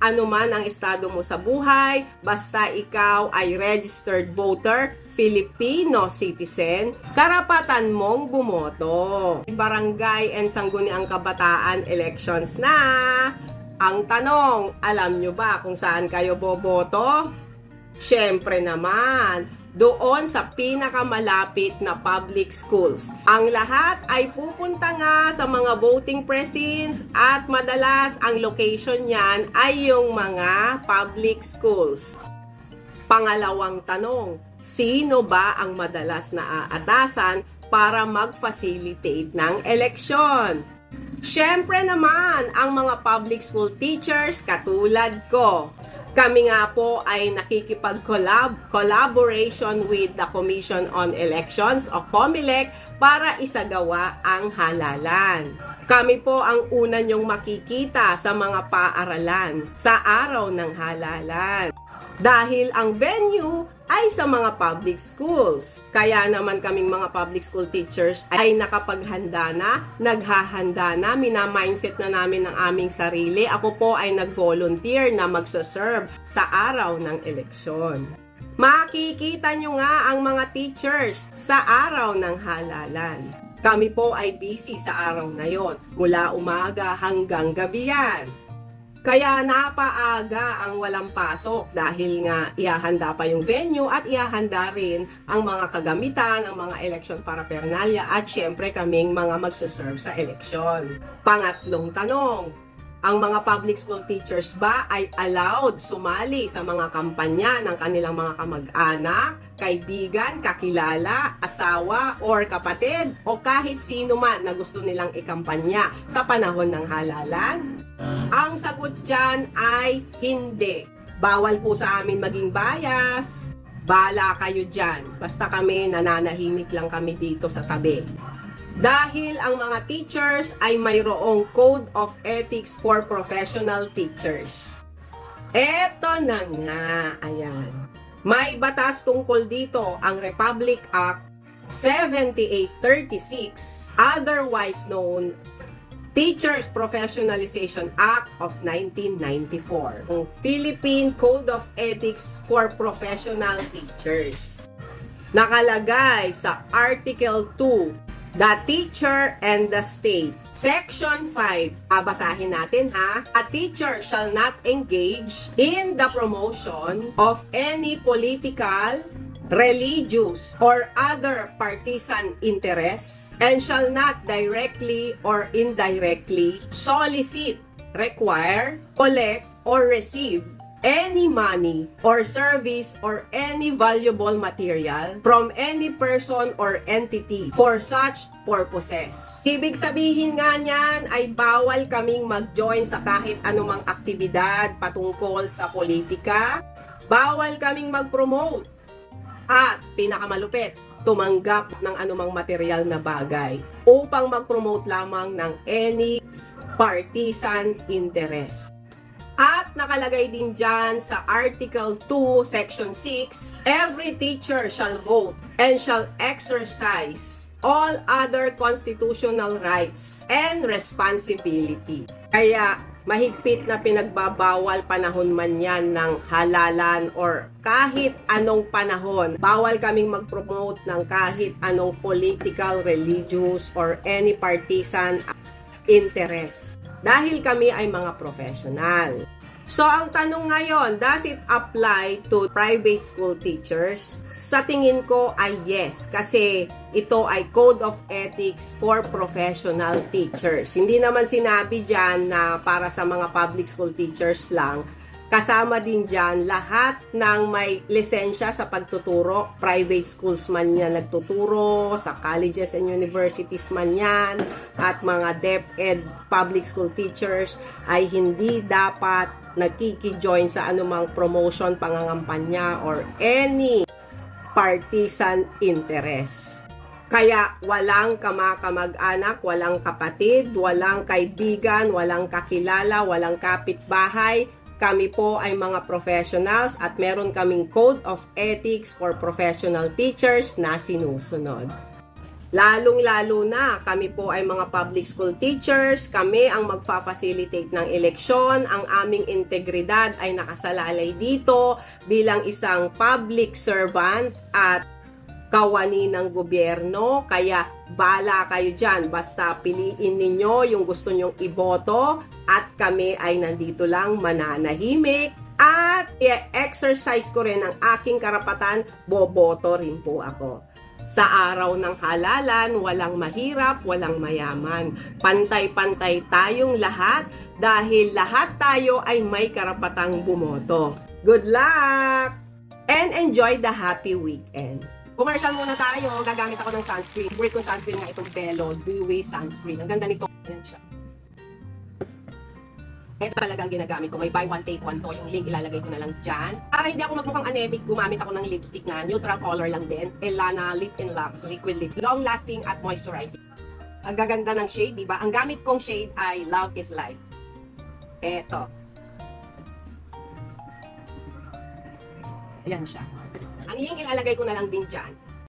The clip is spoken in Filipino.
Ano man ang estado mo sa buhay, basta ikaw ay registered voter, Filipino citizen, karapatan mong bumoto. Barangay and Sangguniang Kabataan elections na. Ang tanong, alam nyo ba kung saan kayo boboto? Siyempre naman, doon sa pinakamalapit na public schools. Ang lahat ay pupunta nga sa mga voting precincts at madalas ang location niyan ay yung mga public schools. Pangalawang tanong, sino ba ang madalas na aatasan para mag-facilitate ng eleksyon? Siyempre naman, ang mga public school teachers katulad ko. Kami nga po ay nakikipag-collaboration with the Commission on Elections o COMELEC para isagawa ang halalan. Kami po ang una nyong makikita sa mga paaralan sa araw ng halalan. Dahil ang venue ay sa mga public schools. Kaya naman kaming mga public school teachers ay nakapaghanda na, naghahanda na, minamindset na namin ang aming sarili. Ako po ay nag-volunteer na magsaserve sa araw ng eleksyon. Makikita nyo nga ang mga teachers sa araw ng halalan. Kami po ay busy sa araw na yon, mula umaga hanggang gabi yan. Kaya napaaga ang walang pasok dahil nga ihahanda pa yung venue at ihahanda rin ang mga kagamitan, ang mga election paraphernalia at syempre kaming mga magsaserve sa eleksyon. Pangatlong tanong, ang mga public school teachers ba ay allowed sumali sa mga kampanya ng kanilang mga kamag-anak, kaibigan, kakilala, asawa, or kapatid o kahit sino man na gusto nilang ikampanya sa panahon ng halalan? Ang sagot dyan ay hindi. Bawal po sa amin maging bias. Bala kayo dyan. Basta kami, nananahimik lang kami dito sa tabi. Dahil ang mga teachers ay mayroong Code of Ethics for Professional Teachers. Eto na nga, ayan. May batas tungkol dito, ang Republic Act 7836, otherwise known Teachers Professionalization Act of 1994, ang Philippine Code of Ethics for Professional Teachers. Nakalagay sa Article 2, the teacher and the state. Section 5, basahin natin ha. A teacher shall not engage in the promotion of any political, religious, or other partisan interests, and shall not directly or indirectly solicit, require, collect, or receive any money or service or any valuable material from any person or entity for such purposes. Ibig sabihin nga niyan ay bawal kaming mag-join sa kahit anumang aktibidad patungkol sa politika, bawal kaming mag-promote, at pinakamalupit, tumanggap ng anumang material na bagay upang mag-promote lamang ng any partisan interest. At nakalagay din dyan sa Article 2, Section 6, every teacher shall vote and shall exercise all other constitutional rights and responsibility. Kaya mahigpit na pinagbabawal panahon man yan ng halalan or kahit anong panahon. Bawal kaming mag-promote ng kahit anong political, religious, or any partisan interest. Dahil kami ay mga professional. So, ang tanong ngayon, does it apply to private school teachers? Sa tingin ko ay yes, kasi ito ay Code of Ethics for Professional Teachers. Hindi naman sinabi dyan na para sa mga public school teachers lang. Kasama din dyan lahat ng may lisensya sa pagtuturo. Private schools man yan nagtuturo, sa colleges and universities man yan, at mga DepEd public school teachers ay hindi dapat nagkiki-join sa anumang promotion, pangangampanya, or any partisan interest. Kaya walang kamag-anak, walang kapatid, walang kaibigan, walang kakilala, walang kapitbahay. Kami po ay mga professionals at meron kaming Code of Ethics for Professional Teachers na sinusunod. Lalong-lalo na, kami po ay mga public school teachers, kami ang magfa-facilitate ng eleksyon, ang aming integridad ay nakasalalay dito bilang isang public servant at kawani ng gobyerno, kaya bala kayo dyan, basta piliin ninyo yung gusto nyong iboto at kami ay nandito lang mananahimik at i-exercise ko rin ang aking karapatan, boboto rin po ako. Sa araw ng halalan, walang mahirap, walang mayaman. Pantay-pantay tayong lahat dahil lahat tayo ay may karapatang bumoto. Good luck! And enjoy the happy weekend. Commercial muna tayo. Gagamit ako ng sunscreen. Favorite kong sunscreen nga itong Bello Dewy Sunscreen. Ang ganda nito. Ayan siya. Ito talagang ginagamit ko. May buy one, take one to. Yung link ilalagay ko na lang dyan. Para hindi ako magmukhang anemic, gumamit ako ng lipstick na neutral color lang din. Elana Lip in Lux Liquid Lip. Long lasting at moisturizing. Ang gaganda ng shade, diba? Ang gamit kong shade ay Love is Life. Eto. Ayan siya. Ang link ilalagay ko na lang din dyan.